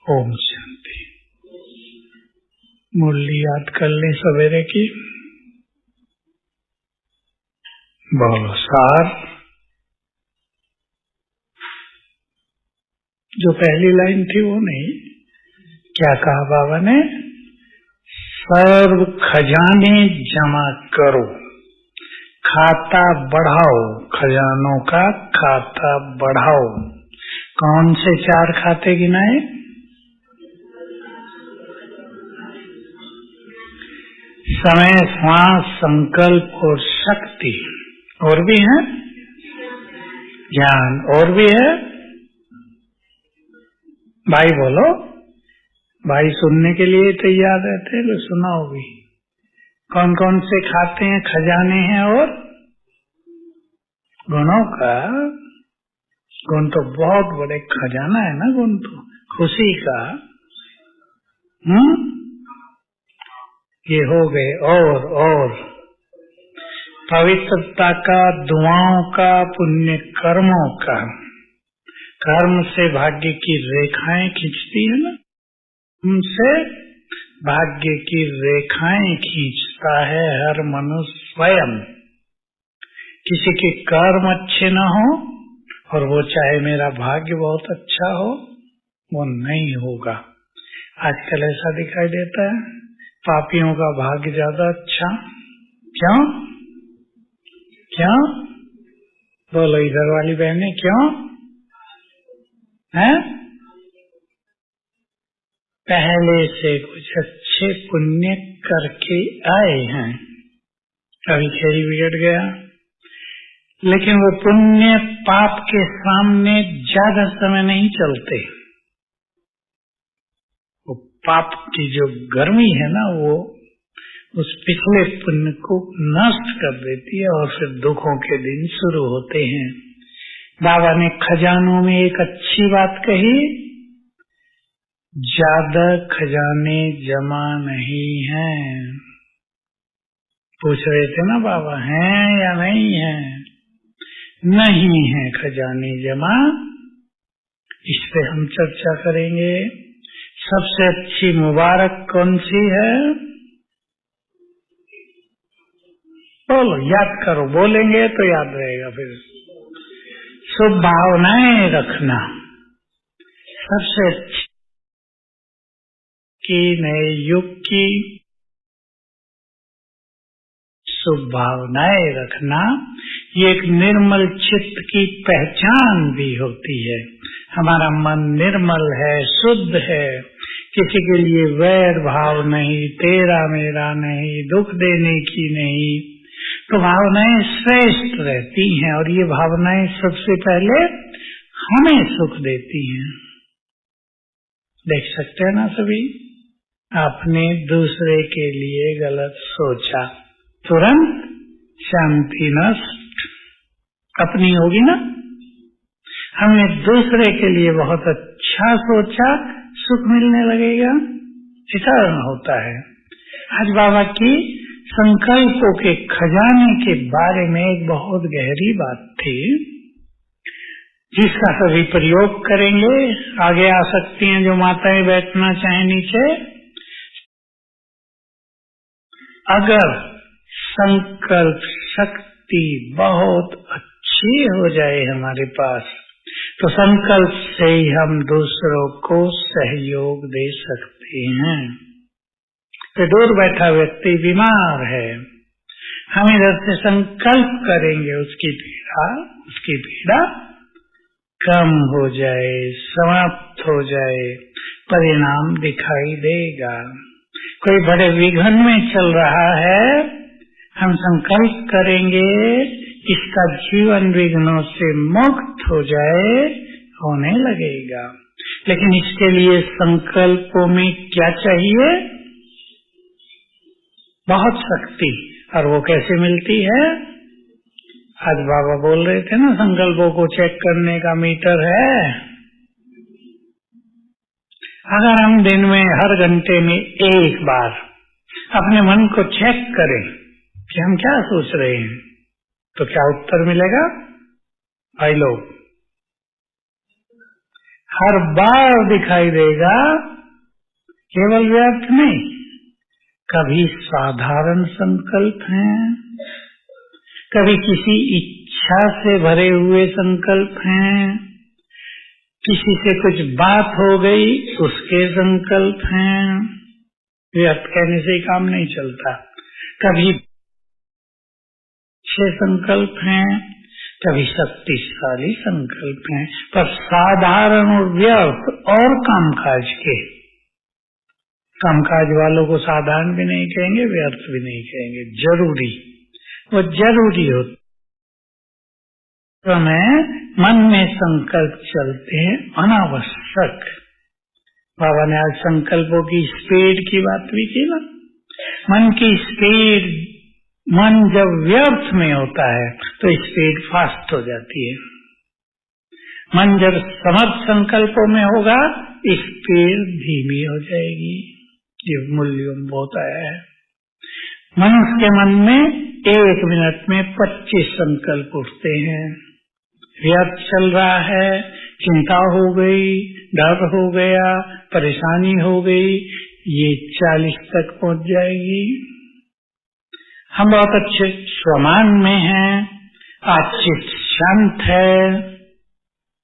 ओम शांति। मुरली याद कर लें सवेरे की। बोलो सार। जो पहली लाइन थी वो नहीं, क्या कहा बाबा ने? सर्व खजाने जमा करो, खाता बढ़ाओ, खजानों का खाता बढ़ाओ। कौन से 4 खाते गिनाए? समय, श्वास, संकल्प और शक्ति। और भी है ज्ञान, और भी है। भाई बोलो, भाई सुनने के लिए तैयार रहते हैं, तो सुनाओ भी। कौन कौन से खाते हैं, खजाने हैं? और गुणों का। गुण तो बहुत बड़े खजाना है ना, गुण तो खुशी का। ये हो गए। और पवित्रता का, दुआओं का, पुण्य कर्मों का। कर्म से भाग्य की रेखाएं खींचती है ना, उनसे भाग्य की रेखाएं खींचता है हर मनुष्य स्वयं। किसी के कर्म अच्छे न हो और वो चाहे मेरा भाग्य बहुत अच्छा हो, वो नहीं होगा। आजकल ऐसा दिखाई देता है, पापियों का भाग्य ज्यादा अच्छा। क्यों? बोलो इधर वाली बहनें, क्यों है? पहले से कुछ अच्छे पुण्य करके आए हैं, कभी खेल बिगड़ गया, लेकिन वो पुण्य पाप के सामने ज्यादा समय नहीं चलते। वो पाप की जो गर्मी है ना, वो उस पिछले पुण्य को नष्ट कर देती है और फिर दुखों के दिन शुरू होते हैं। बाबा ने खजानों में एक अच्छी बात कही, ज्यादा खजाने जमा नहीं हैं। पूछ रहे थे ना बाबा, हैं या नहीं है? नहीं है खजाने जमा। इस पे हम चर्चा करेंगे। सबसे अच्छी मुबारक कौन सी है? बोलो, याद करो, बोलेंगे तो याद रहेगा। फिर शुभ भावनाएं रखना सबसे अच्छी की नए युग की शुभ भावनाएं रखना, ये एक निर्मल चित्त की पहचान भी होती है। हमारा मन निर्मल है, शुद्ध है, किसी के लिए वैर भाव नहीं, तेरा मेरा नहीं, दुख देने की नहीं। तो भावनाएं श्रेष्ठ रहती हैं और ये भावनाएं सबसे पहले हमें सुख देती हैं। देख सकते हैं ना सभी, आपने दूसरे के लिए गलत सोचा, तुरंत शांति नष्ट अपनी होगी ना। हमने दूसरे के लिए बहुत अच्छा सोचा, सुख मिलने लगेगा। ऐसा होता है। आज बाबा की संकल्पों के खजाने के बारे में एक बहुत गहरी बात थी, जिसका सभी प्रयोग करेंगे। आगे आ सकती हैं जो माताएं बैठना चाहें नीचे। अगर संकल्प शक्ति बहुत अच्छी हो जाए हमारे पास, तो संकल्प से ही हम दूसरों को सहयोग दे सकते हैं। तो दूर बैठा व्यक्ति बीमार है, हम इधर से संकल्प करेंगे उसकी पीड़ा कम हो जाए, समाप्त हो जाए, परिणाम दिखाई देगा। कोई बड़े विघ्न में चल रहा है, हम संकल्प करेंगे इसका जीवन विघ्नों से मुक्त हो जाए, होने लगेगा। लेकिन इसके लिए संकल्पों में क्या चाहिए? बहुत शक्ति। और वो कैसे मिलती है? आज बाबा बोल रहे थे ना, संकल्पों को चेक करने का मीटर है। अगर हम दिन में हर घंटे में एक बार अपने मन को चेक करें कि हम क्या सोच रहे हैं, तो क्या उत्तर मिलेगा? भाई लोग, हर बार दिखाई देगा, केवल व्यर्थ नहीं। कभी साधारण संकल्प हैं, कभी किसी इच्छा से भरे हुए संकल्प हैं, किसी से कुछ बात हो गई उसके संकल्प हैं। व्यर्थ कहने से ही काम नहीं चलता। कभी अच्छे संकल्प हैं, कभी शक्तिशाली संकल्प हैं, पर साधारण और व्यर्थ और कामकाज के। कामकाज वालों को साधारण भी नहीं कहेंगे, व्यर्थ भी नहीं कहेंगे, जरूरी। वो जरूरी होता समय मन में संकल्प चलते हैं अनावश्यक। बाबा ने आज संकल्पों की स्पीड की बात भी की ना। मन की स्पीड, मन जब व्यर्थ में होता है तो स्पीड फास्ट हो जाती है। मन जब समर्थ संकल्पों में होगा स्पीड धीमी हो जाएगी। ये मूल्यों में बहुत आया है। मनुष्य के मन में 1 मिनट में 25 संकल्प उठते हैं। व्यर्थ चल रहा है, चिंता हो गई, डर हो गया, परेशानी हो गई, ये 40 तक पहुंच जाएगी। हम बहुत अच्छे स्वमान में हैं, आज चित्त शांत है,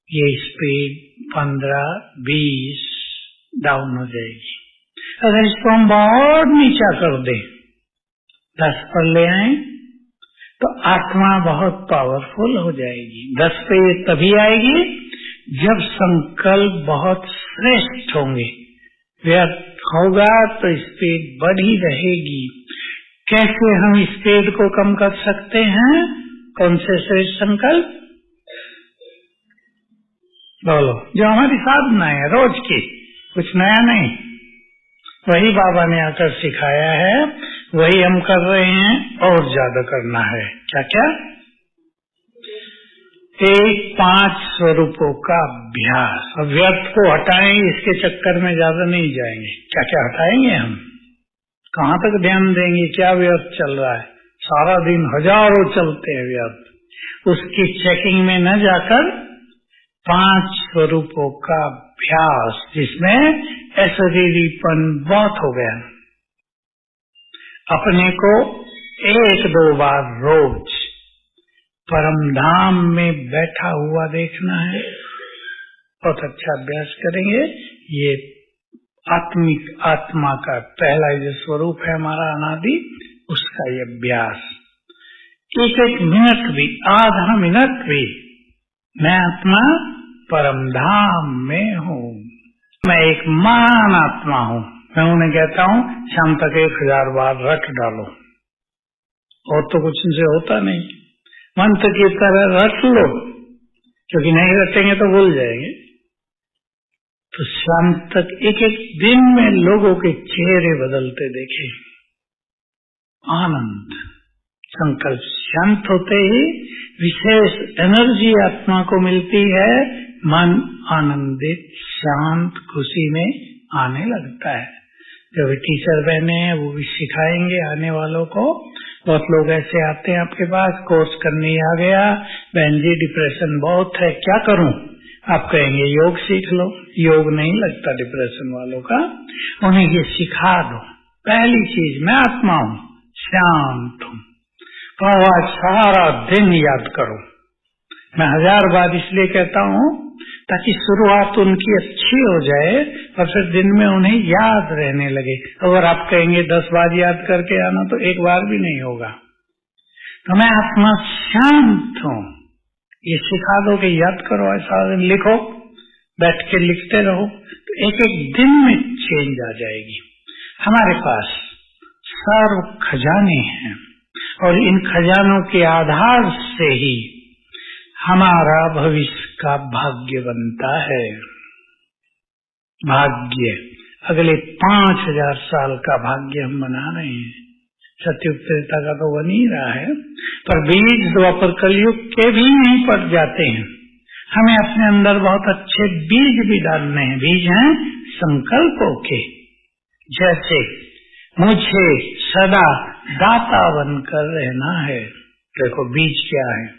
ये स्पीड 15-20 डाउन हो जाएगी। अगर इसको हम बहुत नीचा कर दें, 10 पर ले आए तो आत्मा बहुत पावरफुल हो जाएगी। 10 पे ये तभी आएगी जब संकल्प बहुत श्रेष्ठ होंगे। व्यर्थ होगा तो स्पीड बढ़ी रहेगी। कैसे हम स्पीड को कम कर सकते हैं? कौन से श्रेष्ठ संकल्प? बोलो, जो हमारी साधना है रोज की, कुछ नया नहीं। वही बाबा ने आकर सिखाया है, वही हम कर रहे हैं, और ज्यादा करना है। क्या क्या? 5 स्वरूपों का अभ्यास। अब व्यर्थ को हटाएं, इसके चक्कर में ज्यादा नहीं जाएंगे। क्या क्या हटाएंगे हम? कहाँ तक ध्यान देंगे? क्या व्यर्थ चल रहा है? सारा दिन हजारों चलते हैं व्यर्थ। उसकी चेकिंग में न जाकर 5 स्वरूपों का अभ्यास, जिसमें असरीरीपन बहुत हो गया। अपने को 1-2 बार रोज परम धाम में बैठा हुआ देखना है। बहुत अच्छा अभ्यास करेंगे। ये आत्मिक आत्मा का पहला जो स्वरूप है हमारा अनादि, उसका ये अभ्यास। 1-1 मिनट भी, आधा मिनट भी, मैं आत्मा परम धाम में हूँ, मैं एक महान आत्मा हूँ। मैं उन्हें कहता हूँ शाम तक 1000 बार रट डालो, और तो कुछ इनसे होता नहीं। मंत्र की तरह रट लो, क्योंकि नहीं रटेंगे तो भूल जाएंगे। तो शाम तक 1-1 दिन में लोगों के चेहरे बदलते देखे। आनंद। संकल्प शांत होते ही विशेष एनर्जी आत्मा को मिलती है। मन आनंदित, शांत, खुशी में आने लगता है। जो भी टीचर बहने हैं वो भी सिखाएंगे आने वालों को। बहुत लोग ऐसे आते हैं आपके पास, कोर्स करने आ गया, बहन जी डिप्रेशन बहुत है, क्या करूं? आप कहेंगे योग सीख लो। योग नहीं लगता डिप्रेशन वालों का। उन्हें ये सिखा दो। पहली चीज, मैं आत्मा हूँ, शांत हूँ, तो आज सारा दिन याद करो। मैं 1000 बार इसलिए कहता हूँ ताकि शुरुआत उनकी अच्छी हो जाए और फिर दिन में उन्हें याद रहने लगे। अगर आप कहेंगे 10 बार याद करके आना, तो 1 बार भी नहीं होगा। तो मैं आत्मा शांत हूँ, ये सिखा दो कि याद करो, ऐसा दिन लिखो, बैठ के लिखते रहो, तो 1-1 दिन में चेंज आ जाएगी। हमारे पास सर्व खजाने हैं, और इन खजानों के आधार से ही हमारा भविष्य का भाग्य बनता है। भाग्य, अगले 5000 साल का भाग्य हम बना रहे हैं। सतयुग त्रेता का तो बन ही रहा है, पर बीज द्वापर कलयुग के भी नहीं पड़ जाते हैं। हमें अपने अंदर बहुत अच्छे बीज भी डालने हैं। बीज हैं संकल्पों के। जैसे मुझे सदा दाता बनकर रहना है। देखो बीज क्या है।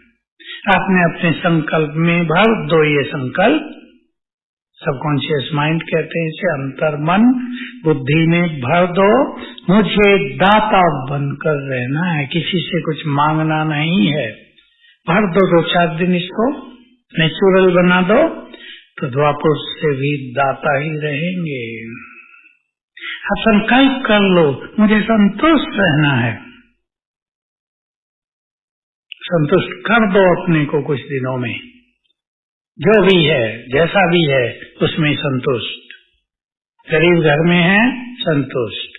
आपने अपने संकल्प में भर दो ये संकल्प, सबकॉन्शियस माइंड कहते हैं इसे। अंतर्मन बुद्धि में भर दो, मुझे दाता बनकर रहना है, किसी से कुछ मांगना नहीं है। भर दो 2-4 दिन इसको, नेचुरल बना दो, तो द्वापर से भी दाता ही रहेंगे। अब संकल्प कर लो, मुझे संतुष्ट रहना है। संतुष्ट कर दो अपने को कुछ दिनों में, जो भी है जैसा भी है उसमें संतुष्ट। गरीब घर में है संतुष्ट,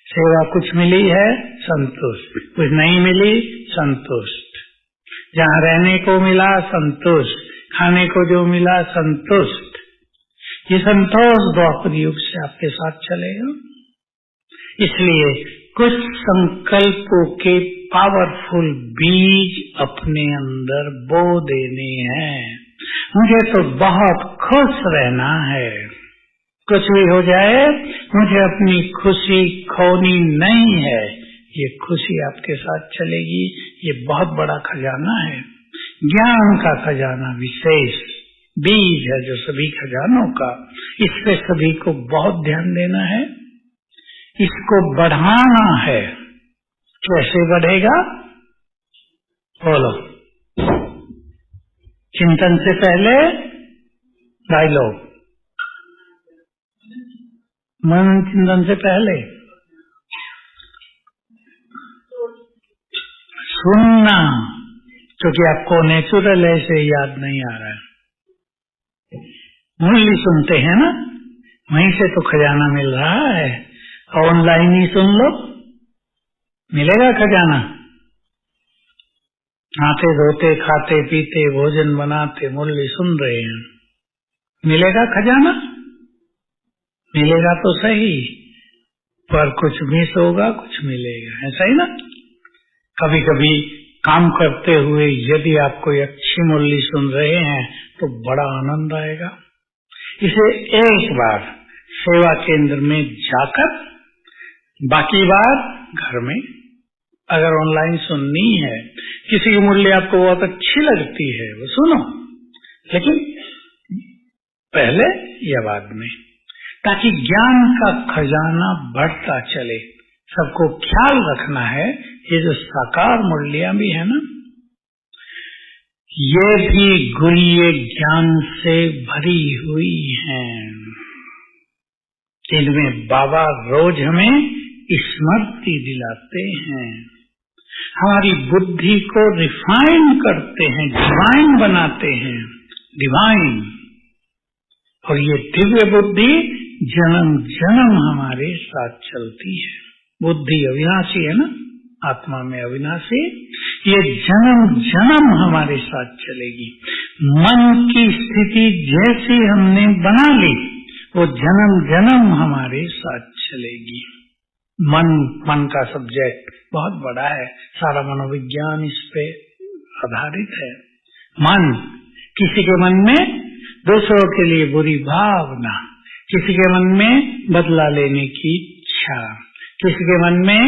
सेवा कुछ मिली है संतुष्ट, कुछ नहीं मिली संतुष्ट, जहाँ रहने को मिला संतुष्ट, खाने को जो मिला संतुष्ट। ये संतोष द्वापर युग से आपके साथ चलेगा। इसलिए कुछ संकल्पों के पावरफुल बीज अपने अंदर बो देने हैं। मुझे तो बहुत खुश रहना है, कुछ भी हो जाए मुझे अपनी खुशी खोनी नहीं है। ये खुशी आपके साथ चलेगी। ये बहुत बड़ा खजाना है, ज्ञान का खजाना, विशेष बीज है जो सभी खजानों का। इस पे सभी को बहुत ध्यान देना है, इसको बढ़ाना है। कैसे बढ़ेगा बोलो? चिंतन से पहले डायलॉग, मन चिंतन से पहले सुनना, क्योंकि आपको नेचुरल ऐसे याद नहीं आ रहा है। मुरली सुनते हैं ना, वहीं से तो खजाना मिल रहा है। ऑनलाइन ही सुन लो, मिलेगा खजाना। नहाते धोते खाते पीते भोजन बनाते मुरली सुन रहे हैं, मिलेगा खजाना। मिलेगा तो सही, पर कुछ मिस होगा, कुछ मिलेगा, ऐसा ही ना। कभी कभी काम करते हुए यदि आप कोई अच्छी मुरली सुन रहे हैं तो बड़ा आनंद आएगा। इसे एक बार सेवा केंद्र में जाकर, बाकी बार घर में, अगर ऑनलाइन सुननी है, किसी की मुरली आपको बहुत अच्छी लगती है वो सुनो, लेकिन पहले या बाद में, ताकि ज्ञान का खजाना बढ़ता चले। सबको ख्याल रखना है, ये जो साकार मुरलियां भी है ना, ये भी गुह्य ज्ञान से भरी हुई हैं। इनमें बाबा रोज हमें स्मृति दिलाते हैं, हमारी बुद्धि को रिफाइन करते हैं, डिवाइन बनाते हैं, डिवाइन। और ये दिव्य बुद्धि जन्म जन्म हमारे साथ चलती है। बुद्धि अविनाशी है ना, आत्मा में अविनाशी, ये जन्म जन्म हमारे साथ चलेगी। मन की स्थिति जैसी हमने बना ली, वो जन्म जन्म हमारे साथ चलेगी। मन का सब्जेक्ट बहुत बड़ा है, सारा मनोविज्ञान इस पे आधारित है। मन, किसी के मन में दूसरों के लिए बुरी भावना, किसी के मन में बदला लेने की इच्छा, किसी के मन में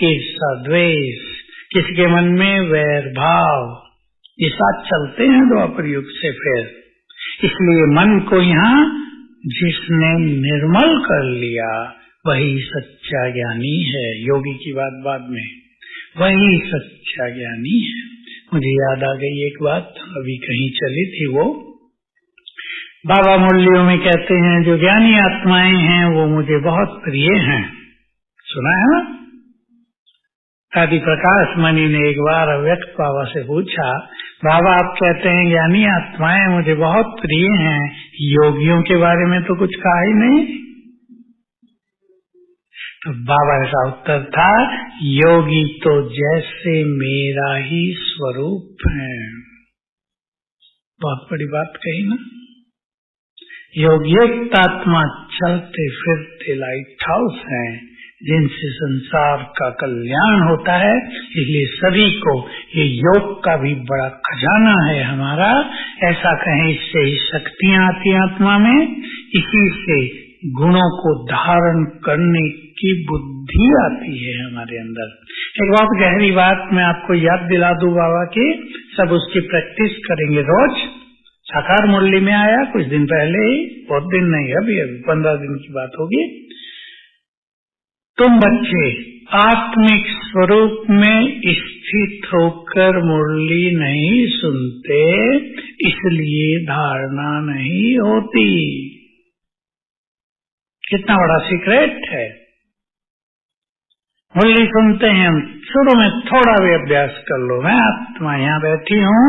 ईर्ष्या द्वेष, किसी के मन में वैर भाव, ये साथ चलते हैं द्वापर युग से। फिर इसलिए मन को यहाँ जिसने निर्मल कर लिया वही सच्चा ज्ञानी है। योगी की बात बाद में, वही सच्चा ज्ञानी है। मुझे याद आ गई एक बात, अभी कहीं चली थी वो, बाबा मुरलियों में कहते हैं जो ज्ञानी आत्माएं हैं वो मुझे बहुत प्रिय हैं। सुना है ना? आदि प्रकाश मणि ने एक बार अव्यक्त बाबा से पूछा, बाबा आप कहते हैं ज्ञानी आत्माएं मुझे बहुत प्रिय हैं, योगियों के बारे में तो कुछ कहा ही नहीं। तो बाबा का उत्तर था, योगी तो जैसे मेरा ही स्वरूप है। बहुत बड़ी बात कही ना। योगयुक्त आत्मा चलते फिरते लाइट हाउस हैं, जिनसे संसार का कल्याण होता है। इसलिए सभी को ये योग का भी बड़ा खजाना है हमारा, ऐसा कहें। इससे ही शक्तियां आती हैं आत्मा में, इसी से गुणों को धारण करने की बुद्धि आती है हमारे अंदर। एक बहुत गहरी बात मैं आपको याद दिला दूं बाबा की, सब उसकी प्रैक्टिस करेंगे रोज। साकार मुरली में आया कुछ दिन पहले ही, बहुत दिन नहीं, अभी 15 दिन की बात होगी। तुम बच्चे आत्मिक स्वरूप में स्थित होकर मुरली नहीं सुनते, इसलिए धारणा नहीं होती। कितना बड़ा सीक्रेट है। मुरली सुनते हैं हम, शुरू में थोड़ा भी अभ्यास कर लो। मैं आत्मा यहाँ बैठी हूँ,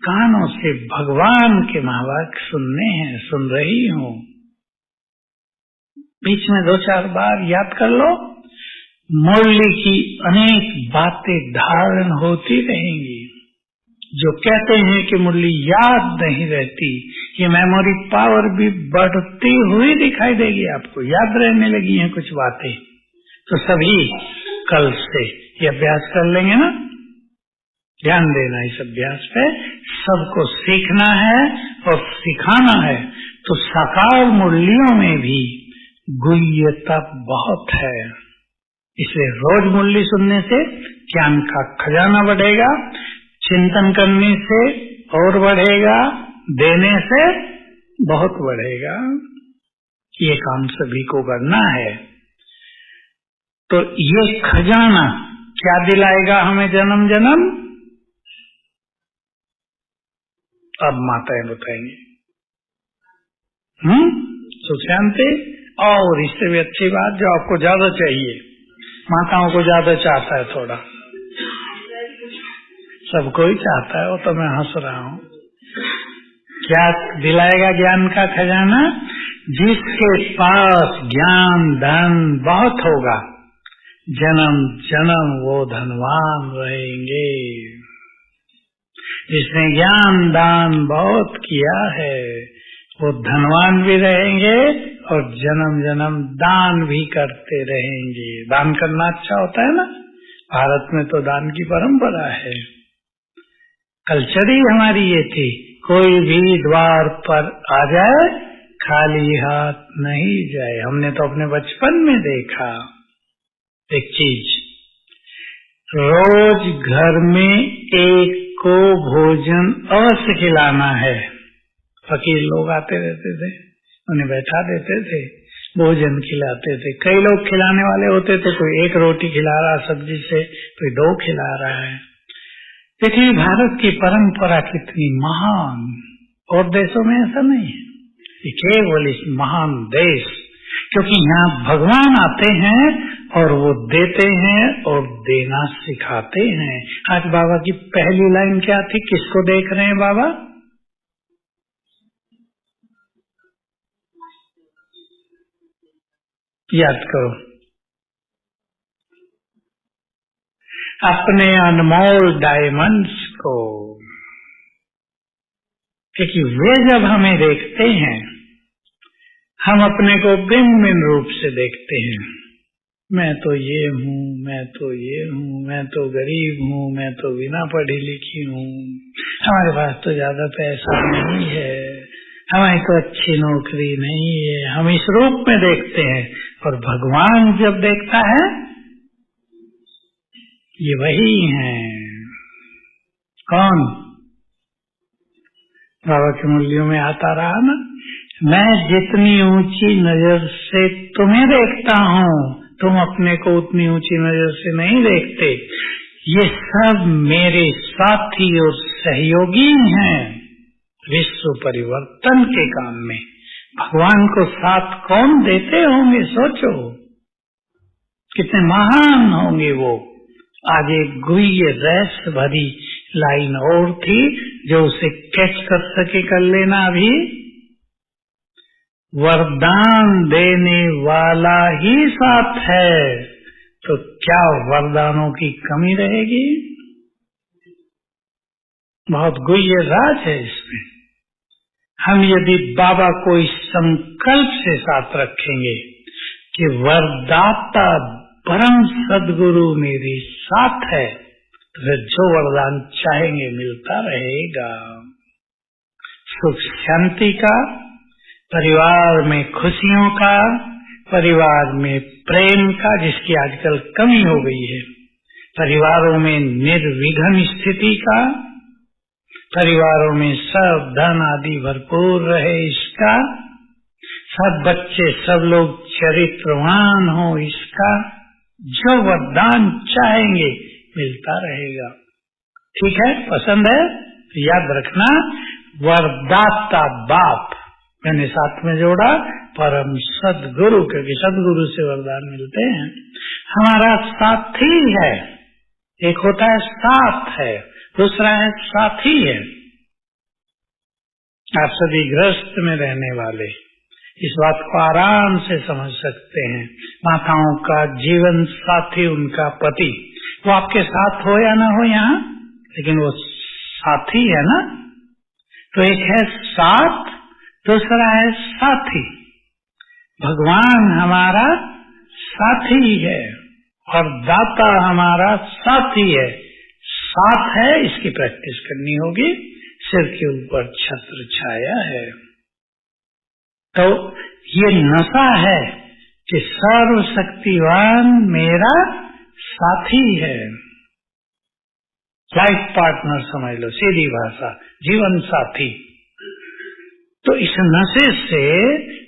कानों से भगवान के महावाक्य सुनने हैं, सुन रही हूँ। बीच में 2-4 बार याद कर लो, मुरली की अनेक बातें धारण होती रहेंगी। जो कहते हैं कि मुरली याद नहीं रहती, ये मेमोरी पावर भी बढ़ती हुई दिखाई देगी आपको, याद रहने लगी हैं कुछ बातें। तो सभी कल से ये अभ्यास कर लेंगे ना, ध्यान देना इस अभ्यास पे। सबको सीखना है और सिखाना है। तो साकार मुरलियों में भी गुह्यता बहुत है, इसलिए रोज मुरली सुनने से ज्ञान का खजाना बढ़ेगा, चिंतन करने से और बढ़ेगा, देने से बहुत बढ़ेगा। ये काम सभी को करना है। तो ये खजाना क्या दिलाएगा हमें जन्म जन्म? अब माताएं बताएंगे। सुख शांति। और इससे भी अच्छी बात जो आपको ज्यादा चाहिए, माताओं को ज्यादा चाहता है थोड़ा, सबको ही चाहता है, वो तो मैं हंस रहा हूँ। क्या दिलाएगा ज्ञान का खजाना? जिसके पास ज्ञान धन बहुत होगा, जन्म जन्म वो धनवान रहेंगे। जिसने ज्ञान दान बहुत किया है वो धनवान भी रहेंगे और जन्म जन्म दान भी करते रहेंगे। दान करना अच्छा होता है ना, भारत में तो दान की परंपरा है। कल्चर ही हमारी ये थी, कोई भी द्वार पर आ जाए खाली हाथ नहीं जाए। हमने तो अपने बचपन में देखा एक चीज, रोज घर में एक को भोजन अवश्य खिलाना है। फकीर लोग आते रहते थे, उन्हें बैठा देते थे, भोजन खिलाते थे। कई लोग खिलाने वाले होते थे, कोई 1 रोटी खिला रहा सब्जी से, कोई 2 खिला रहा है। देखिए भारत की परंपरा कितनी महान, और देशों में ऐसा नहीं है। ये केवल इस महान देश, क्योंकि यहाँ भगवान आते हैं और वो देते हैं और देना सिखाते हैं। आज बाबा की पहली लाइन क्या थी? किसको देख रहे हैं बाबा? याद करो, अपने अनमोल डायमंड्स को। क्योंकि वे जब हमें देखते हैं, हम अपने को भिन्न भिन्न रूप से देखते हैं। मैं तो ये हूँ, मैं तो ये हूँ, मैं तो गरीब हूँ, मैं तो बिना पढ़ी लिखी हूँ, हमारे पास तो ज्यादा पैसा नहीं है, हमारी तो अच्छी नौकरी नहीं है। हम इस रूप में देखते हैं, और भगवान जब देखता है ये वही है। कौन? बाबा की मुरलियों में आता रहा ना, मैं जितनी ऊंची नजर से तुम्हें देखता हूँ, तुम अपने को उतनी ऊंची नजर से नहीं देखते। ये सब मेरे साथी और सहयोगी हैं विश्व परिवर्तन के काम में। भगवान को साथ कौन देते होंगे? सोचो कितने महान होंगे वो। आगे गुह्य रहस्य भरी लाइन और थी, जो उसे कैच कर सके कर लेना। अभी वरदान देने वाला ही साथ है, तो क्या वरदानों की कमी रहेगी? बहुत गुह्य राज है इसमें। हम यदि बाबा को इस संकल्प से साथ रखेंगे कि वरदाता परम सद्गुरु मेरे साथ है, तो फिर जो वरदान चाहेंगे मिलता रहेगा। सुख शांति का, परिवार में खुशियों का, परिवार में प्रेम का, जिसकी आजकल कमी हो गई है, परिवारों में निर्विघ्न स्थिति का, परिवारों में सब धन आदि भरपूर रहे इसका, सब बच्चे सब लोग चरित्रवान हो इसका, जो वरदान चाहेंगे मिलता रहेगा। ठीक है, पसंद है तो याद रखना, वरदाता बाप मैंने साथ में जोड़ा, परम सदगुरु, क्योंकि सदगुरु से वरदान मिलते हैं। हमारा साथी है, एक होता है साथ है, दूसरा है साथी है। आप सभी गृहस्थ में रहने वाले इस बात को आराम से समझ सकते हैं। माताओं का जीवन साथी उनका पति, वो आपके साथ हो या ना हो यहाँ, लेकिन वो साथी है ना। तो एक है साथ, दूसरा है साथी। भगवान हमारा साथी है और दाता हमारा साथी है। साथ है, इसकी प्रैक्टिस करनी होगी। सिर के ऊपर छत्र छाया है, तो ये नशा है कि सर्वशक्तिवान मेरा साथी है। लाइफ पार्टनर समझ लो, सीधी भाषा, जीवन साथी। तो इस नशे से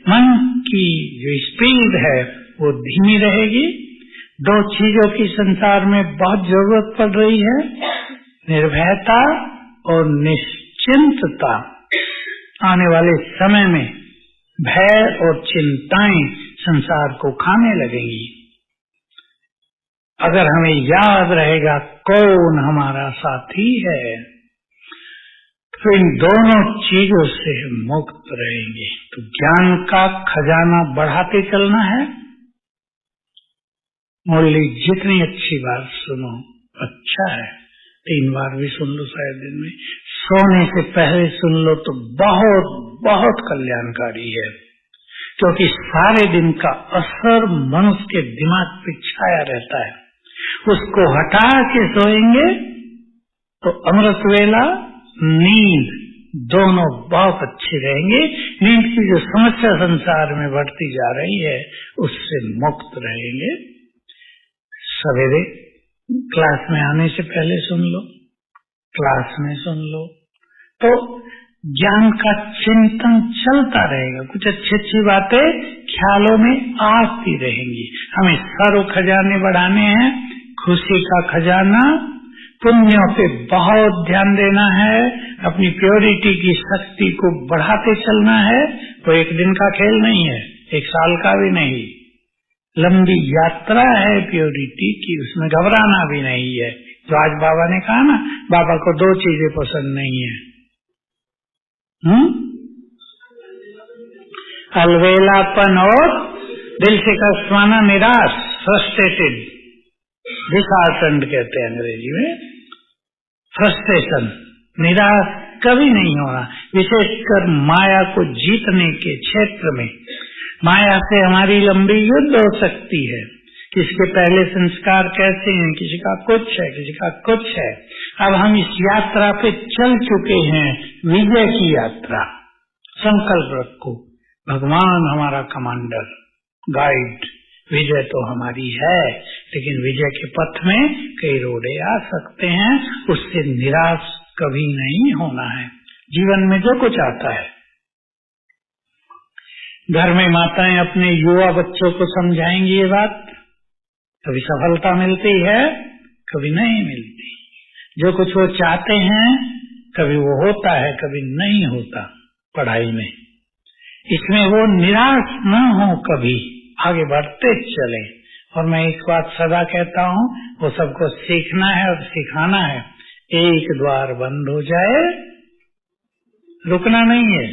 मन की जो स्पीड है वो धीमी रहेगी। दो चीजों की संसार में बहुत जरूरत पड़ रही है, निर्भयता और निश्चिंतता। आने वाले समय में भय और चिंताएं संसार को खाने लगेंगी। अगर हमें याद रहेगा कौन हमारा साथी है, तो इन दोनों चीजों से मुक्त रहेंगे। तो ज्ञान का खजाना बढ़ाते चलना है। मुरली जितनी अच्छी बात सुनो अच्छा है, 3 बार भी सुन लो शायद दिन में, सोने से पहले सुन लो तो बहुत बहुत कल्याणकारी है। क्योंकि सारे दिन का असर मनुष्य के दिमाग पे छाया रहता है। उसको हटा के सोएंगे तो अमृत वेला, नींद दोनों बहुत अच्छे रहेंगे। नींद की जो समस्या संसार में बढ़ती जा रही है उससे मुक्त रहेंगे। सवेरे क्लास में आने से पहले सुन लो, क्लास में सुन लो, तो ज्ञान का चिंतन चलता रहेगा। कुछ अच्छी अच्छी बातें ख्यालों में आती रहेंगी। हमें सर्व खजाने बढ़ाने हैं, खुशी का खजाना, पुण्यों पे बहुत ध्यान देना है, अपनी प्योरिटी की शक्ति को बढ़ाते चलना है। तो एक दिन का खेल नहीं है, 1 साल का भी नहीं, लंबी यात्रा है प्योरिटी की, उसमें घबराना भी नहीं है। तो आज बाबा ने कहा ना, बाबा को 2 चीजें पसंद नहीं है, अलवेलापन और दिल से कष्ट माना, निराश, फ्रस्ट्रेटेड, डिसहार्टेंड कहते हैं अंग्रेजी में। फ्रस्ट्रेशन, निराश कभी नहीं होना, विशेषकर माया को जीतने के क्षेत्र में। माया से हमारी लंबी युद्ध हो सकती है। किसके पहले संस्कार कैसे हैं, किसी का कुछ है, किसी का कुछ है। अब हम इस यात्रा पे चल चुके हैं, विजय की यात्रा। संकल्प रखो, भगवान हमारा कमांडर, गाइड। विजय तो हमारी है, लेकिन विजय के पथ में कई रोड़े आ सकते हैं, उससे निराश कभी नहीं होना है। जीवन में जो कुछ आता है, घर में माताएं अपने युवा बच्चों को समझाएंगी ये बात, कभी सफलता मिलती है, कभी नहीं मिलती। जो कुछ वो चाहते हैं, कभी वो होता है, कभी नहीं होता। पढ़ाई में इसमें वो निराश न हो, कभी आगे बढ़ते चले। और मैं एक बात सदा कहता हूँ, वो सबको सीखना है और सिखाना है। एक द्वार बंद हो जाए, रुकना नहीं है,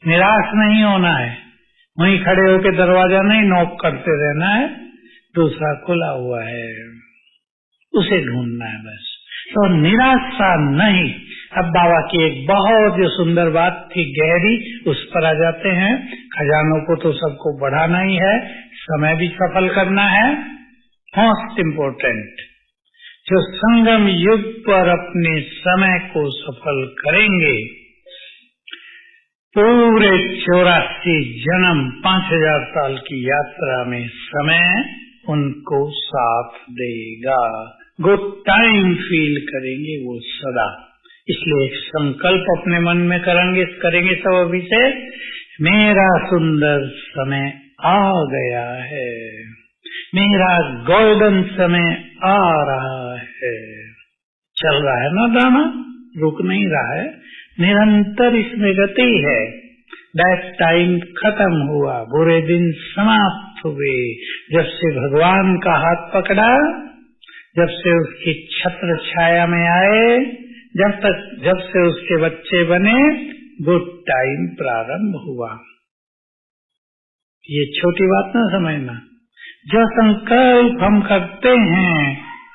निराश नहीं होना है, वहीं खड़े होकर दरवाजा नहीं नॉक करते रहना है, दूसरा खुला हुआ है, उसे ढूंढना है बस। तो निराशा नहीं। अब बाबा की एक बहुत जो सुंदर बात थी, गहरी, उस पर आ जाते हैं। खजानों को तो सबको बढ़ाना ही है, समय भी सफल करना है। मोस्ट इम्पोर्टेंट, जो संगम युग पर अपने समय को सफल करेंगे, पूरे 84 जन्म 5000 साल की यात्रा में समय उनको साथ देगा। गुड टाइम फील करेंगे वो सदा। इसलिए एक संकल्प अपने मन में करेंगे सब अभी से, मेरा सुंदर समय आ गया है, मेरा गोल्डन समय आ रहा है। चल रहा है ना ड्रामा, रुक नहीं रहा है, निरंतर इसमें गति है। बैड टाइम खत्म हुआ, बुरे दिन समाप्त हुए। जब से भगवान का हाथ पकड़ा, जब से उसकी छत्र छाया में आए, जब से उसके बच्चे बने, गुड टाइम प्रारंभ हुआ। ये छोटी बात ना समझना, जो संकल्प हम करते हैं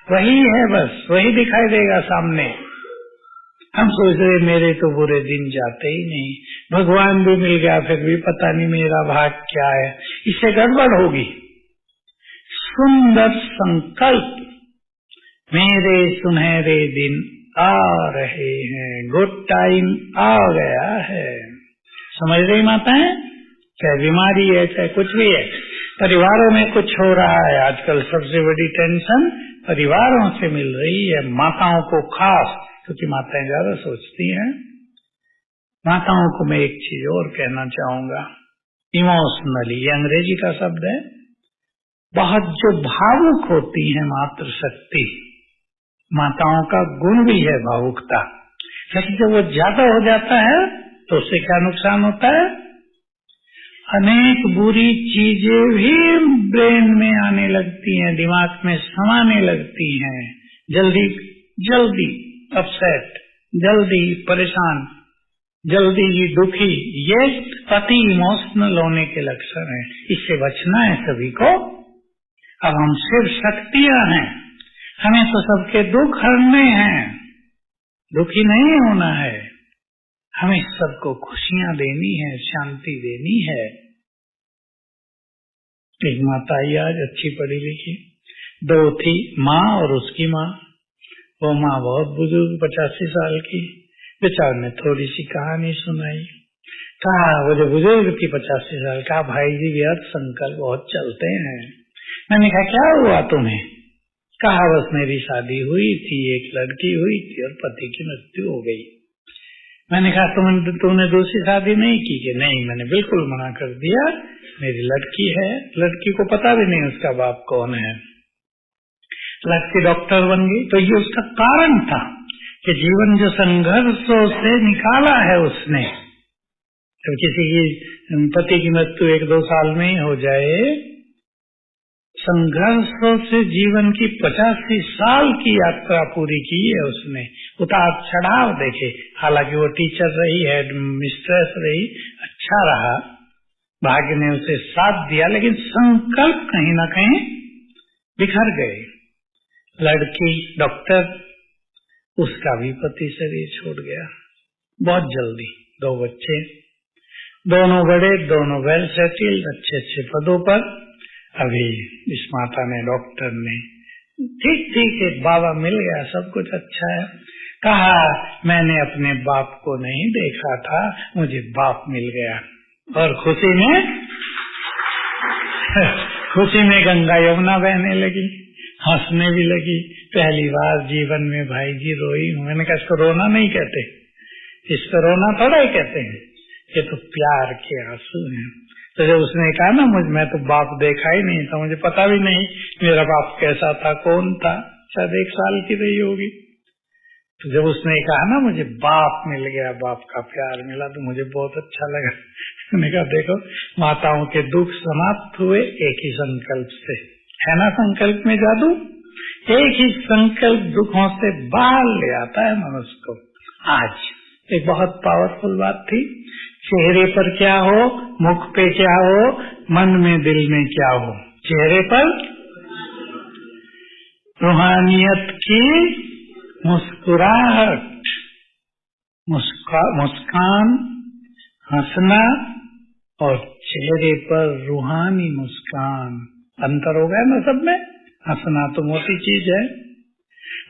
वही है, बस वही दिखाई देगा सामने। हम सोच रहे मेरे तो बुरे दिन जाते ही नहीं, भगवान भी मिल गया फिर भी पता नहीं मेरा भाग क्या है, इससे गड़बड़ होगी। सुंदर संकल्प, मेरे सुनहरे दिन आ रहे हैं, गुड टाइम आ गया है। समझ रही माताएं? चाहे बीमारी है चाहे कुछ भी है, परिवारों में कुछ हो रहा है आजकल, सबसे बड़ी टेंशन परिवारों से मिल रही है, माताओं को खास, क्योंकि माताएं ज्यादा सोचती हैं। माताओं को मैं एक चीज और कहना चाहूंगा, इमोशनली, ये अंग्रेजी का शब्द है, बहुत जो भावुक होती है मातृशक्ति, माताओं का गुण भी है भावुकता, लेकिन जब वो ज्यादा हो जाता है तो उससे क्या नुकसान होता है? अनेक बुरी चीजें भी ब्रेन में आने लगती हैं, दिमाग में समाने लगती हैं, जल्दी अपसेट, जल्दी परेशान, जल्दी ही दुखी, ये अति इमोशनल होने के लक्षण हैं। इससे बचना है सभी को। अब हम सिर्फ शक्तियां हैं, हमें तो सबके दुख हरने हैं, दुखी नहीं होना है, हमें सबको खुशियां देनी है, शांति देनी है। एक माता आई आज, अच्छी पढ़ी लिखी, दो थी, माँ और उसकी माँ। वो माँ बहुत बुजुर्ग, 85 साल की, बेचार ने थोड़ी सी कहानी सुनाई। कहा वो जो बुजुर्ग थी 85 साल का, भाई जी व्यर्थ संकल्प बहुत चलते हैं। मैंने कहा क्या हुआ तुम्हें? कहा बस मेरी शादी हुई थी, एक लड़की हुई थी और पति की मृत्यु हो गई। मैंने कहा तुमने दूसरी शादी नहीं की? कि नहीं, मैंने बिल्कुल मना कर दिया, मेरी लड़की है, लड़की को पता भी नहीं उसका बाप कौन है, लड़की डॉक्टर बन गई। तो ये उसका कारण था कि जीवन जो संघर्षों से निकाला है उसने। तो किसी की पति की मृत्यु 1-2 साल में ही हो जाए, संघर्षों से जीवन की 85 साल की यात्रा पूरी की है उसने, उतार चढ़ाव देखे। हालांकि वो टीचर रही, हेड मिस्ट्रेस रही, अच्छा रहा, भाग्य ने उसे साथ दिया, लेकिन संकल्प कहीं ना कहीं बिखर गए। लड़की डॉक्टर, उसका भी पति शरीर छोड़ गया बहुत जल्दी। 2 बच्चे, दोनों बड़े, दोनों वेल सेटल्ड, अच्छे पदों पर। अभी इस माता ने, डॉक्टर ने, ठीक एक बाबा मिल गया, सब कुछ अच्छा है। कहा मैंने अपने बाप को नहीं देखा था, मुझे बाप मिल गया। और खुशी में गंगा यमुना बहने लगी, हंसने भी लगी। पहली बार जीवन में भाई जी रोई हूँ। मैंने कहा इसको रोना नहीं कहते, इसको रोना थोड़ा ही कहते हैं, ये तो प्यार के आंसू हैं। तो जब उसने कहा ना मैं तो बाप देखा ही नहीं था, मुझे पता भी नहीं मेरा बाप कैसा था, कौन था, शायद 1 साल की रही होगी। तो जब उसने कहा ना मुझे बाप मिल गया, बाप का प्यार मिला, तो मुझे बहुत अच्छा लगा। मैंने कहा देखो माताओं के दुख समाप्त हुए एक ही संकल्प से, है ना संकल्प में जादू। एक ही संकल्प दुखों से बाहर ले आता है मनुष्य को। आज एक बहुत पावरफुल बात थी, चेहरे पर क्या हो, मुख पे क्या हो, मन में दिल में क्या हो। चेहरे पर रूहानियत की मुस्कुराहट, मुस्कान, हंसना और चेहरे पर रूहानी मुस्कान, अंतर हो गया ना सब में। हंसना तो मोटी चीज है,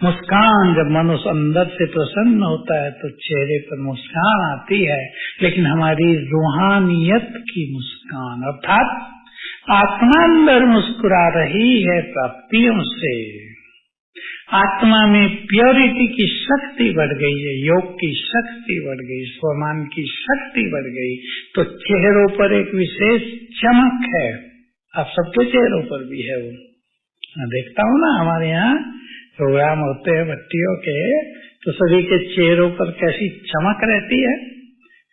मुस्कान जब मनुष्य अंदर से प्रसन्न होता है तो चेहरे पर मुस्कान आती है। लेकिन हमारी रूहानियत की मुस्कान, अर्थात आत्मा अंदर मुस्कुरा रही है प्राप्तियों से, आत्मा में प्योरिटी की शक्ति बढ़ गई है, योग की शक्ति बढ़ गई, स्वमान की शक्ति बढ़ गई, तो चेहरों पर एक विशेष चमक है। आप सबके चेहरों पर भी है वो। मैं देखता हूँ ना, हमारे यहाँ प्रोग्राम होते हैं बच्चियों के, तो सभी के चेहरों पर कैसी चमक रहती है।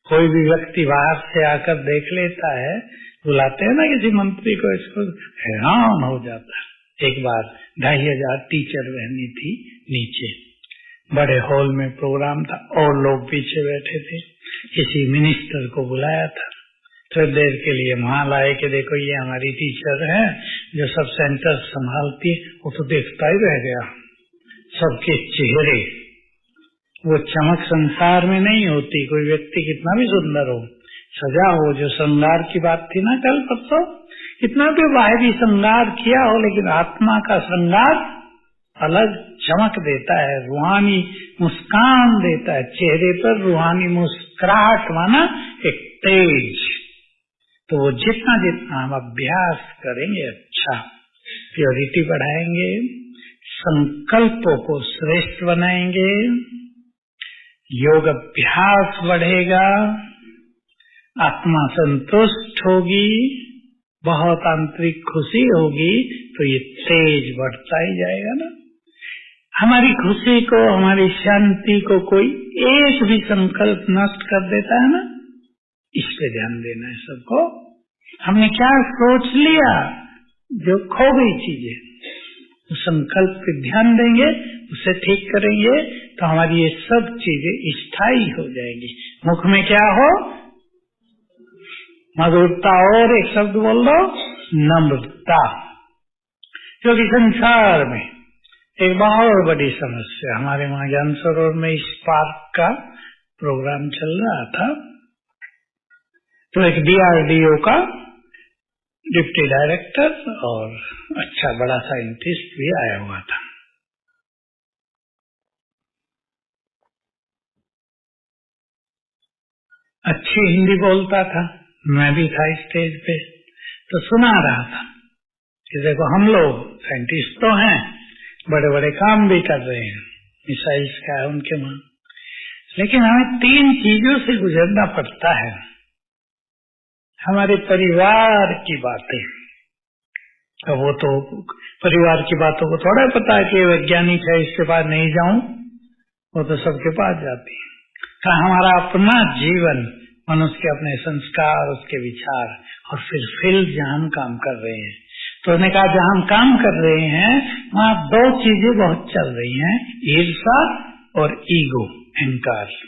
कोई भी व्यक्ति बाहर से आकर देख लेता है, बुलाते हैं ना किसी मंत्री को, इसको हैरान हो जाता है। एक बार 2500 टीचर बहनी थी नीचे, बड़े हॉल में प्रोग्राम था और लोग पीछे बैठे थे। किसी मिनिस्टर को बुलाया था, थोड़ी देर के लिए वहां लाए कि देखो ये हमारी टीचर है जो सब सेंटर संभालती है। वो तो देखता ही रह गया, सबके चेहरे, वो चमक संसार में नहीं होती। कोई व्यक्ति कितना भी सुंदर हो, सजा हो, जो श्रृंगार की बात थी ना कल परसों, कितना भी बाहरी श्रृंगार किया हो, लेकिन आत्मा का श्रृंगार अलग चमक देता है, रूहानी मुस्कान देता है। चेहरे पर रूहानी मुस्कुराहट माना एक तेज। तो वो जितना जितना हम अभ्यास करेंगे, अच्छा प्योरिटी बढ़ाएंगे, संकल्पों को श्रेष्ठ बनाएंगे, योग अभ्यास बढ़ेगा, आत्मा संतुष्ट होगी, बहुत आंतरिक खुशी होगी, तो ये तेज बढ़ता ही जाएगा ना। हमारी खुशी को, हमारी शांति को कोई एक भी संकल्प नष्ट कर देता है ना, इस पे ध्यान देना है सबको। हमने क्या सोच लिया जो खो गई चीजें, तो संकल्प पे ध्यान देंगे, उसे ठीक करेंगे, तो हमारी ये सब चीजें स्थायी हो जाएंगी। मुख में क्या हो, मधुरता, और एक शब्द बोल दो, नम्रता। क्योंकि संसार में एक बहुत बड़ी समस्या, हमारे वहाँ ज्ञान सरोवर में इस पार्क का प्रोग्राम चल रहा था, तो एक DRDO का डिप्टी डायरेक्टर और अच्छा बड़ा साइंटिस्ट भी आया हुआ था। अच्छी हिंदी बोलता था, मैं भी था स्टेज पे, तो सुना रहा था कि देखो हम लोग साइंटिस्ट तो हैं, बड़े बड़े काम भी कर रहे हैं, मिसाइल्स का है उनके वहां, लेकिन हमें 3 चीजों से गुजरना पड़ता है। हमारे परिवार की बातें, तो वो तो परिवार की बातों को थोड़ा पता है कि वैज्ञानिक है, इसके पास नहीं जाऊं, वो तो सबके पास जाती है। तो हमारा अपना जीवन, मनुष्य के अपने संस्कार, उसके विचार, और फिर फील्ड जहाँ हम काम कर रहे हैं, तो उन्होंने कहा जहाँ हम काम कर रहे हैं वहाँ 2 चीजें बहुत चल रही हैं, ईर्ष्या और ईगो, अहंकार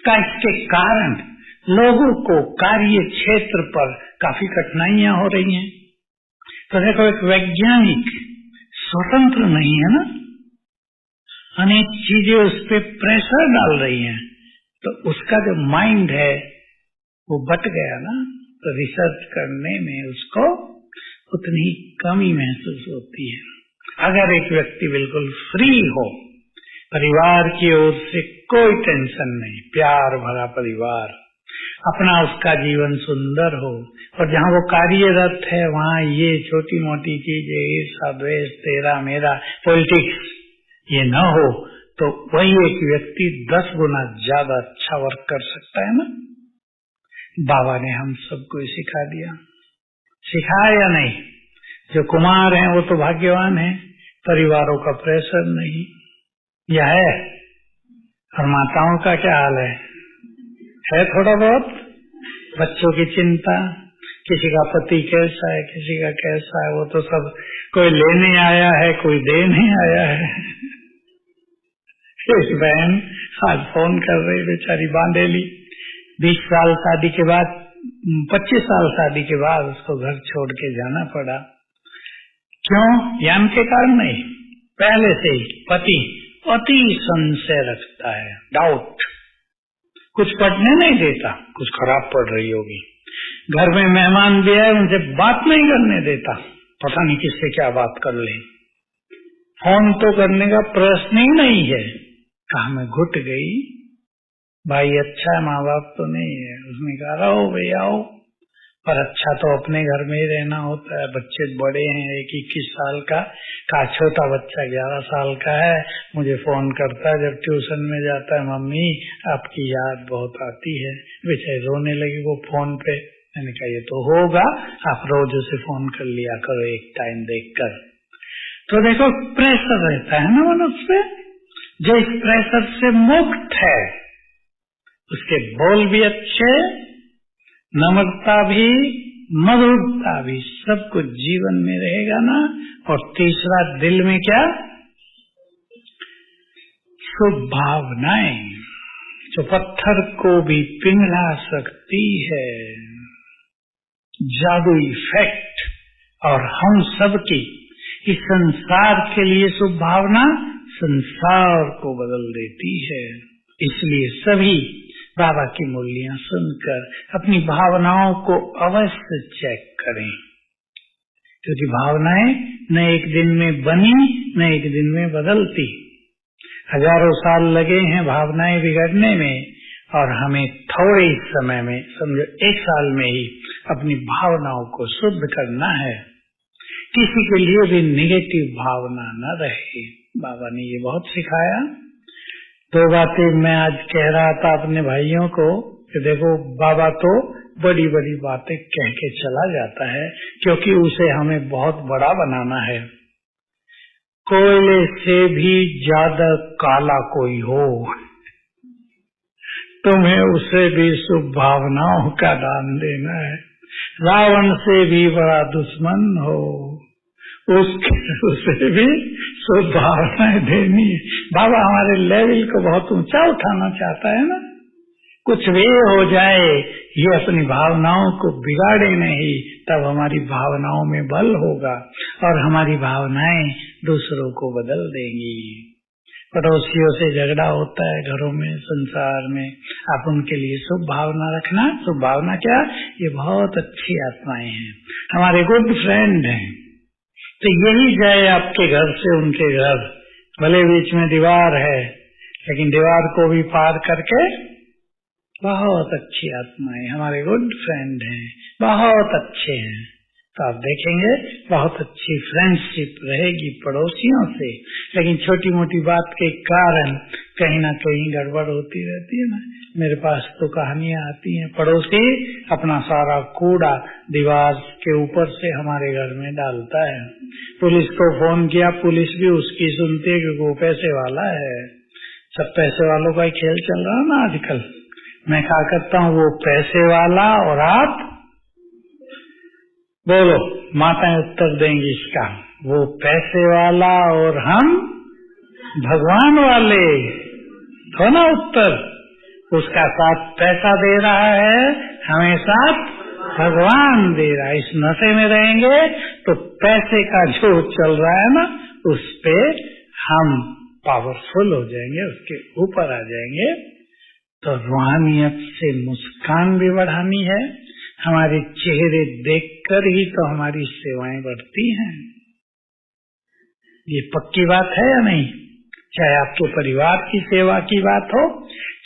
का। इसके कारण लोगों को कार्य क्षेत्र पर काफी कठिनाइयां हो रही हैं। तो देखो, एक वैज्ञानिक स्वतंत्र नहीं है ना, अनेक चीजें उस पर प्रेशर डाल रही हैं, तो उसका जो माइंड है वो बट गया ना, तो रिसर्च करने में उसको उतनी कमी महसूस होती है। अगर एक व्यक्ति बिल्कुल फ्री हो, परिवार की ओर से कोई टेंशन नहीं, प्यार भरा परिवार, अपना उसका जीवन सुंदर हो, और जहाँ वो कार्यरत है वहाँ ये छोटी मोटी चीजें, ईर्ष्या, द्वेष, तेरा मेरा, पॉलिटिक्स, ये न हो, तो वही एक व्यक्ति 10 गुना ज्यादा अच्छा वर्क कर सकता है ना। बाबा ने हम सबको सिखा दिया, सिखाया या नहीं? जो कुमार हैं वो तो भाग्यवान हैं, परिवारों का प्रेशर नहीं, यह है। और माताओं का क्या हाल है थोड़ा बहुत बच्चों की चिंता, किसी का पति कैसा है, किसी का कैसा है, वो तो सब कोई लेने आया है, कोई देने आया है। एक बहन आज फोन कर रही, बेचारी बांधेली, 20 साल शादी के बाद, 25 साल शादी के बाद उसको घर छोड़ के जाना पड़ा। क्यों? ज्ञान के कारण नहीं, पहले से ही पति अति संशय रखता है, डाउट, कुछ पढ़ने नहीं देता, कुछ खराब पढ़ रही होगी, घर में मेहमान भी है, उनसे बात नहीं करने देता, पता नहीं किससे क्या बात कर ले, फोन तो करने का प्रश्न ही नहीं है। कहा मैं घुट गई, भाई अच्छा है, माँ बाप तो नहीं है, उसने कहा रहो भैया आओ, पर अच्छा तो अपने घर में ही रहना होता है। बच्चे बड़े हैं, एक 21 साल का छोटा बच्चा 11 साल का है, मुझे फोन करता है जब ट्यूशन में जाता है, मम्मी आपकी याद बहुत आती है। बेचारी रोने लगी वो फोन पे। मैंने कहा ये तो होगा, आप रोज उसे फोन कर लिया करो एक टाइम देखकर। तो देखो प्रेशर रहता है ना मनुष्य, जो इस प्रेशर से मुक्त है उसके बोल भी अच्छे, नम्रता भी, मधुरता भी, सब कुछ जीवन में रहेगा ना। और तीसरा दिल में क्या, शुभ भावनाएं जो पत्थर को भी पिघला सकती है, जादू इफेक्ट। और हम सबकी इस संसार के लिए शुभ भावना संसार को बदल देती है। इसलिए सभी बाबा की मूल्यां सुनकर अपनी भावनाओं को अवश्य चेक करें, क्योंकि भावनाएं न एक दिन में बनी न एक दिन में बदलती। हजारों साल लगे हैं भावनाएं बिगड़ने में, और हमें थोड़े ही समय में, समझो 1 साल में ही अपनी भावनाओं को शुद्ध करना है। किसी के लिए भी नेगेटिव भावना न रहे। बाबा ने ये बहुत सिखाया। 2 बातें मैं आज कह रहा था अपने भाइयों को कि देखो बाबा तो बड़ी बड़ी बातें कह के चला जाता है, क्योंकि उसे हमें बहुत बड़ा बनाना है। कोयले से भी ज्यादा काला कोई हो, तुम्हें उसे भी शुभ भावनाओं का दान देना है। रावण से भी बड़ा दुश्मन हो, उसे भी शुभ भावनाएं देनी है। बाबा हमारे लेवल को बहुत ऊंचा उठाना चाहता है ना। कुछ भी हो जाए, ये अपनी भावनाओं को बिगाड़े नहीं, तब हमारी भावनाओं में बल होगा और हमारी भावनाएं दूसरों को बदल देंगी। पड़ोसियों से झगड़ा होता है घरों में, संसार में, आप उनके लिए शुभ भावना रखना। शुभ भावना क्या, ये बहुत अच्छी आत्माएं हैं, हमारे गुड फ्रेंड हैं। तो यही जाए आपके घर से उनके घर, भले बीच में दीवार है, लेकिन दीवार को भी पार करके बहुत अच्छी आत्माएं हमारे गुड फ्रेंड हैं, बहुत अच्छे हैं। तो आप देखेंगे बहुत अच्छी फ्रेंडशिप रहेगी पड़ोसियों से। लेकिन छोटी मोटी बात के कारण कहीं ना कहीं गड़बड़ होती रहती है ना। मेरे पास तो कहानियां आती हैं, पड़ोसी अपना सारा कूड़ा दीवार के ऊपर से हमारे घर में डालता है। पुलिस को फोन किया, पुलिस भी उसकी सुनती है क्योंकि वो पैसे वाला है। सब पैसे वालों का ही खेल चल रहा है ना आजकल। मैं क्या करता हूँ, वो पैसे वाला और आप बोलो, माताएं उत्तर देंगी इसका। वो पैसे वाला और हम भगवान वाले, तो ना उत्तर। उसका साथ पैसा दे रहा है, हमें साथ भगवान दे रहा है। इस नशे में रहेंगे तो पैसे का जो चल रहा है ना, उस पे हम पावरफुल हो जाएंगे, उसके ऊपर आ जाएंगे। तो रूहानियत से मुस्कान भी बढ़ानी है। हमारे चेहरे देखकर ही तो हमारी सेवाएं बढ़ती हैं। ये पक्की बात है या नहीं? चाहे आपके परिवार की सेवा की बात हो,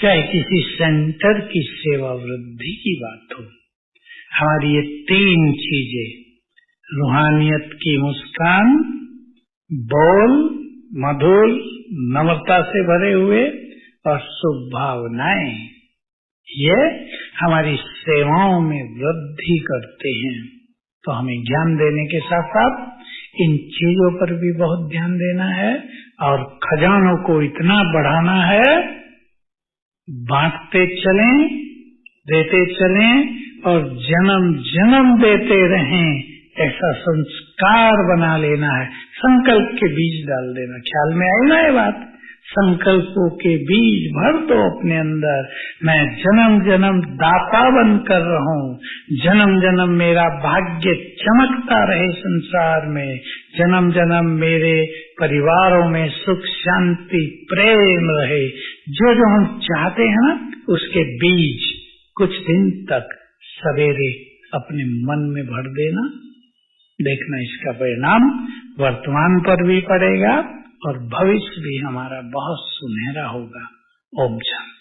चाहे किसी सेंटर की सेवा वृद्धि की बात हो, हमारी ये 3 चीजें, रूहानियत की मुस्कान, बोल मधुर नम्रता से भरे हुए और शुभ भावनाएं, ये हमारी सेवाओं में वृद्धि करते हैं। तो हमें ज्ञान देने के साथ साथ इन चीजों पर भी बहुत ध्यान देना है और खजानों को इतना बढ़ाना है, बांटते चलें, देते चलें और जन्म जन्म देते रहें, ऐसा संस्कार बना लेना है। संकल्प के बीज डाल देना। ख्याल में आई ना ये बात? संकल्पों के बीज भर दो अपने अंदर। मैं जन्म जन्म दाता बनकर रहूं, जन्म जन्म मेरा भाग्य चमकता रहे संसार में, जन्म जन्म मेरे परिवारों में सुख शांति प्रेम रहे। जो जो हम चाहते हैं ना, उसके बीज कुछ दिन तक सवेरे अपने मन में भर देना। देखना इसका परिणाम वर्तमान पर भी पड़ेगा और भविष्य भी हमारा बहुत सुनहरा होगा। ओम शांति।